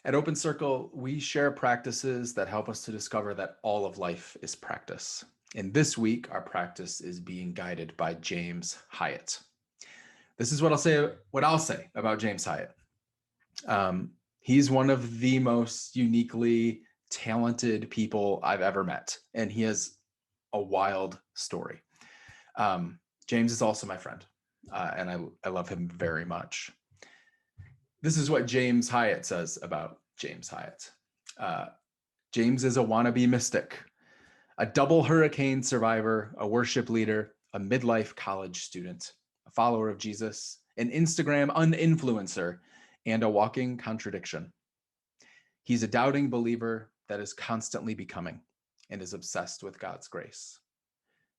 At Open Circle, we share practices that help us to discover that all of life is practice. And this week, our practice is being guided by James Hiatt. This is what I'll say about James Hiatt. He's one of the most uniquely talented people I've ever met, and he has a wild story. James is also my friend, and I love him very much. This is what James Hiatt says about James Hiatt. James is a wannabe mystic, a double hurricane survivor, a worship leader, a midlife college student, a follower of Jesus, an Instagram uninfluencer, and a walking contradiction. He's a doubting believer that is constantly becoming and is obsessed with God's grace.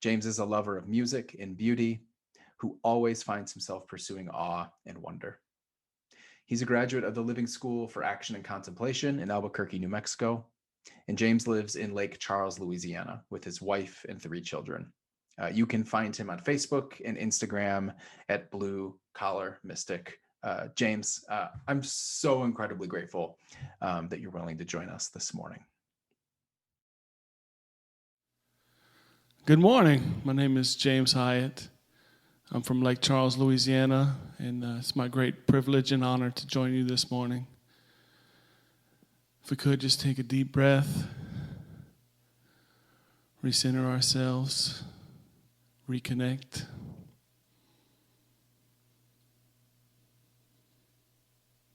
James is a lover of music and beauty who always finds himself pursuing awe and wonder. He's a graduate of the Living School for Action and Contemplation in Albuquerque, New Mexico, and James lives in Lake Charles, Louisiana, with his wife and 3 children. You can find him on Facebook and Instagram at Blue Collar Mystic. James, I'm so incredibly grateful that you're willing to join us this morning. Good morning. My name is James Hiatt. I'm from Lake Charles, Louisiana, and it's my great privilege and honor to join you this morning. If we could just take a deep breath, recenter ourselves, reconnect.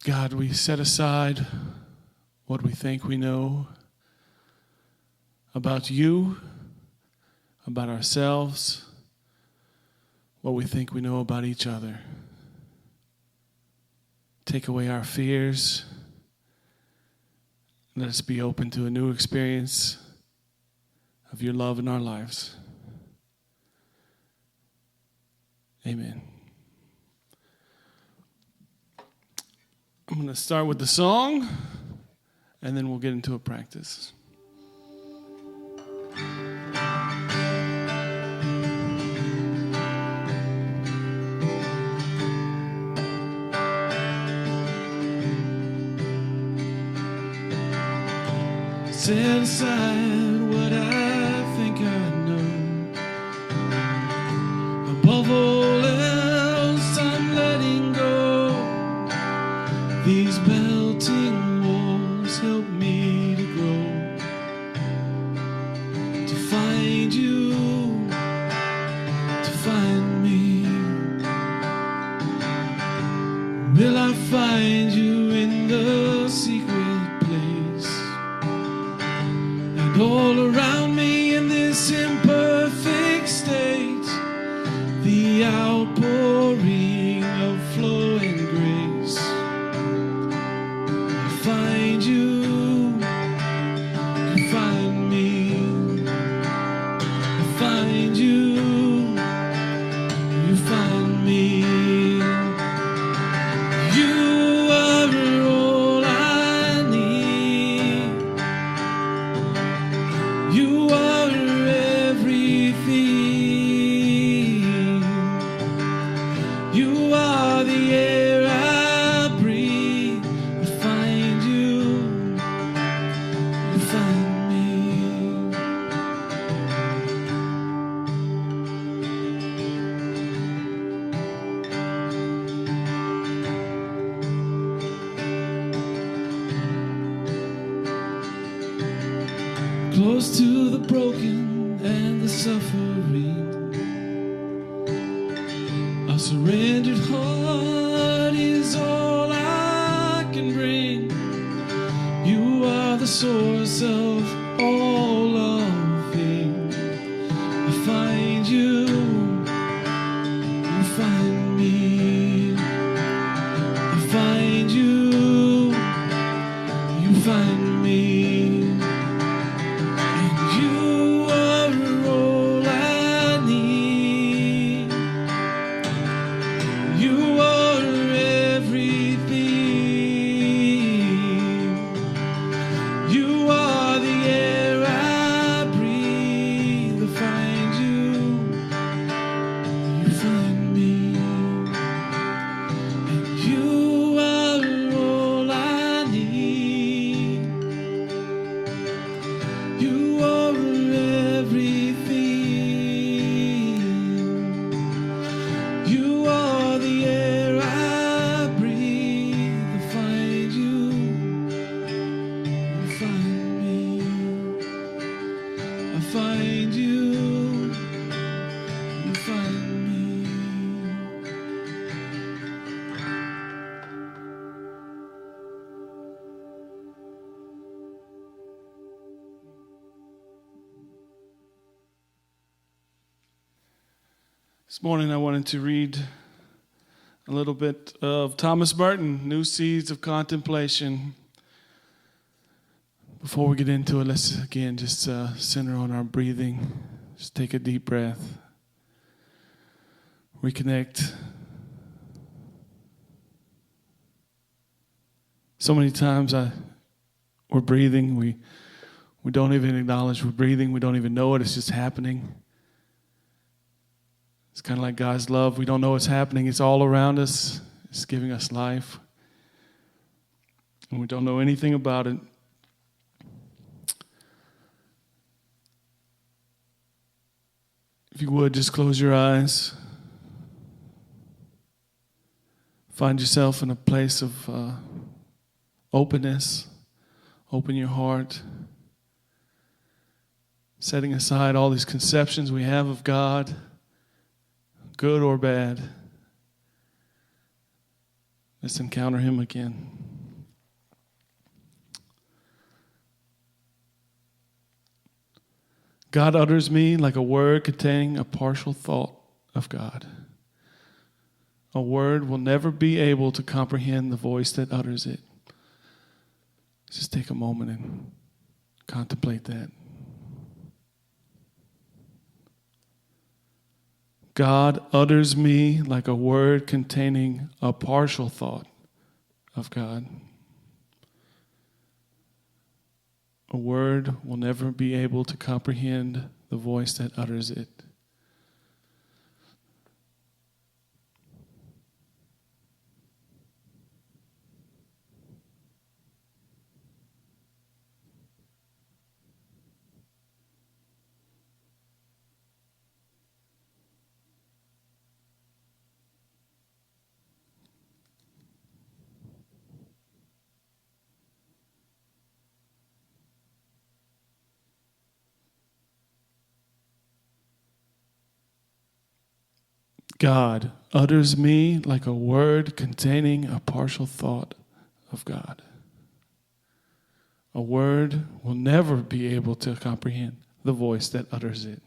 God, we set aside what we think we know about you, about ourselves, what we think we know about each other. Take away our fears. Let us be open to a new experience of your love in our lives. Amen. I'm going to start with the song, and then we'll get into a practice. Set aside what I think I know. Above all else, I'm letting go. These melting walls help me to grow, to find you, to find me. Will I find you in the secret place? And all around me in this imperfect state, the outpouring of flowing grace. I find you, you find me. I find you, you find me. You are all I need. You are everything. You are the air I breathe. I find you, you find me. Close to the broken and the suffering, a surrendered heart is all I can bring. You are the source of all loving. I find you, you find me. I find you, you find me. And you are all I need. You are everything. You are This morning I wanted to read a little bit of Thomas Merton, New Seeds of Contemplation. Before we get into it, let's again just center on our breathing. Just take a deep breath. Reconnect. So many times we're breathing, we don't even acknowledge we're breathing, we don't even know it, it's just happening. It's kind of like God's love. We don't know what's happening. It's all around us. It's giving us life. And we don't know anything about it. If you would, just close your eyes. Find yourself in a place of openness. Open your heart. Setting aside all these conceptions we have of God, good or bad. Let's encounter Him again. God utters me like a word containing a partial thought of God. A word will never be able to comprehend the voice that utters it. Just take a moment and contemplate that. God utters me like a word containing a partial thought of God. A word will never be able to comprehend the voice that utters it. God utters me like a word containing a partial thought of God. A word will never be able to comprehend the voice that utters it.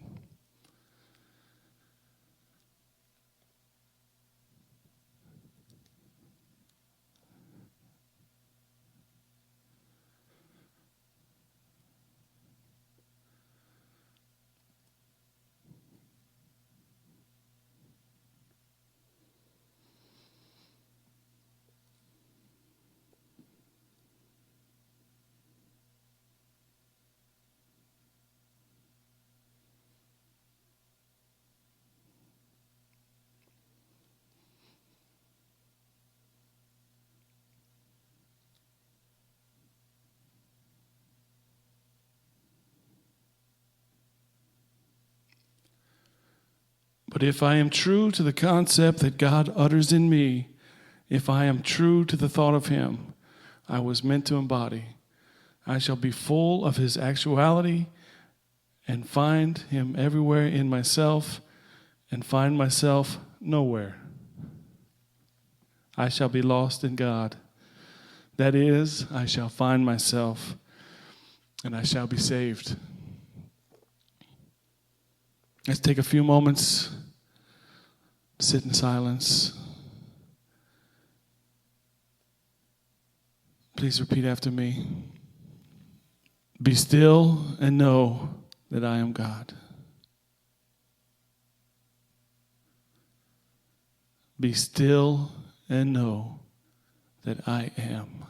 But if I am true to the concept that God utters in me, if I am true to the thought of Him I was meant to embody, I shall be full of His actuality and find Him everywhere in myself and find myself nowhere. I shall be lost in God. That is, I shall find myself and I shall be saved. Let's take a few moments, sit in silence. Please repeat after me. Be still and know that I am God. Be still and know that I am.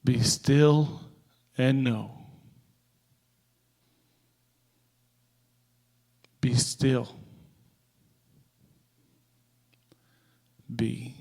Be still and know. Be still. Be.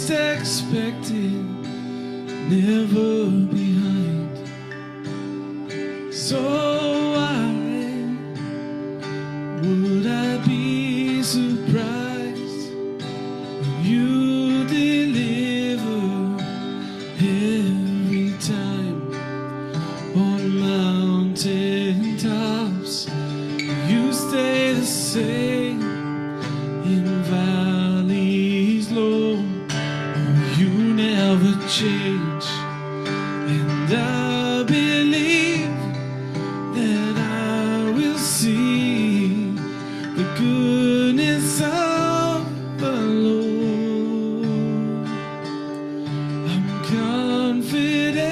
least expected, never behind. So why would I be surprised when you deliver every time? On mountain tops you stay the same, in valleys low you never change. And I believe that I will see the goodness of the Lord. I'm confident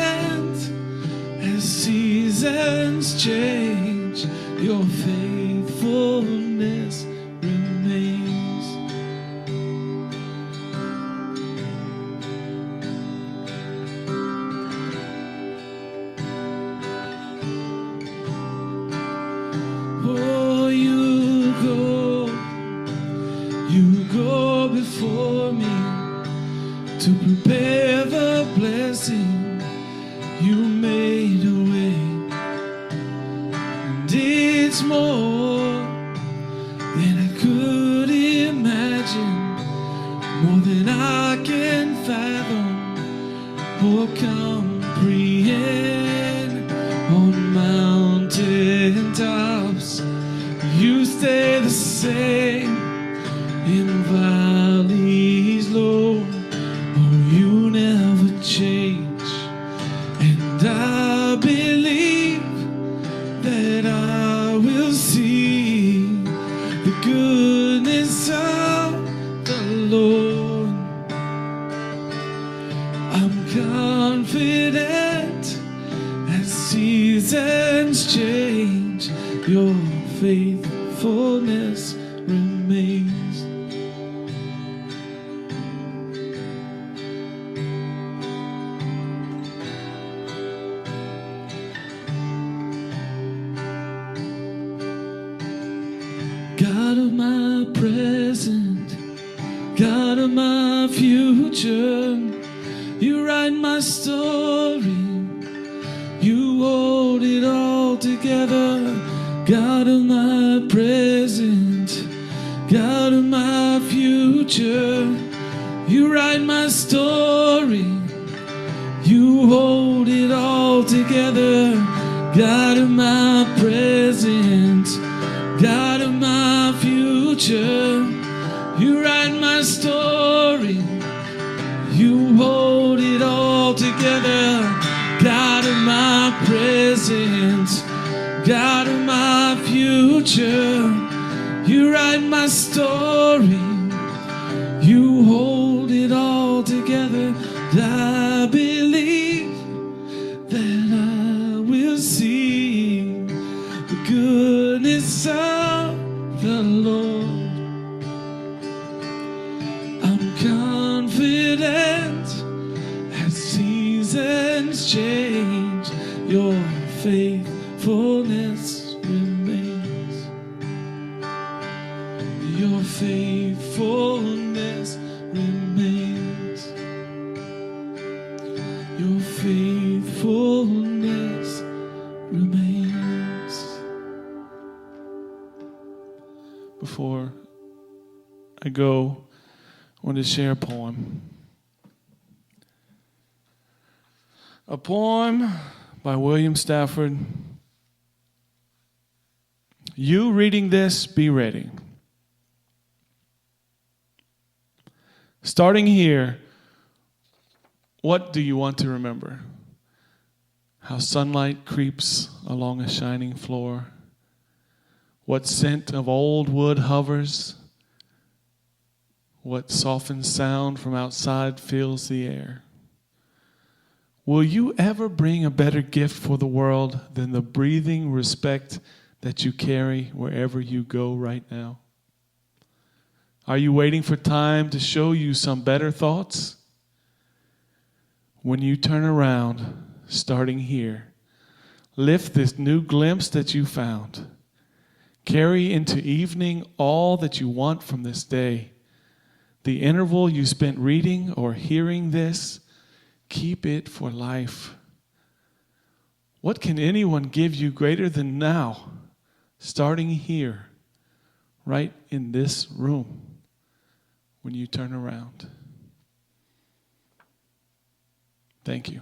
as seasons change, your faithfulness remains. Oh, you go before me to prepare the blessing. You made a way, and it's more than I could imagine, more than I can fathom or comprehend. On mountain tops you stay the same, in valleys low, oh, you never change. And I believe that I will see the goodness of the Lord. I'm confident as seasons change, your faithfulness remains. God of my present, God of my future, you write my story, you hold it all together. God of my present, God of my future, you write my story, you hold it all together. God of my present, God of my future, you write my story, you hold it all together. God of my present, God of my future, you write my story, you hold it all together. I believe that I will see the goodness of the Lord. I'm confident as seasons change, your faithfulness remains. Your faithfulness remains. Your faithfulness remains. Before I go, I want to share a poem. A poem by William Stafford. You reading this, be ready. Starting here, what do you want to remember? How sunlight creeps along a shining floor. What scent of old wood hovers. What softened sound from outside fills the air. Will you ever bring a better gift for the world than the breathing respect that you carry wherever you go right now? Are you waiting for time to show you some better thoughts? When you turn around, starting here, lift this new glimpse that you found. Carry into evening all that you want from this day. The interval you spent reading or hearing this, keep it for life. What can anyone give you greater than now, starting here, right in this room, when you turn around? Thank you.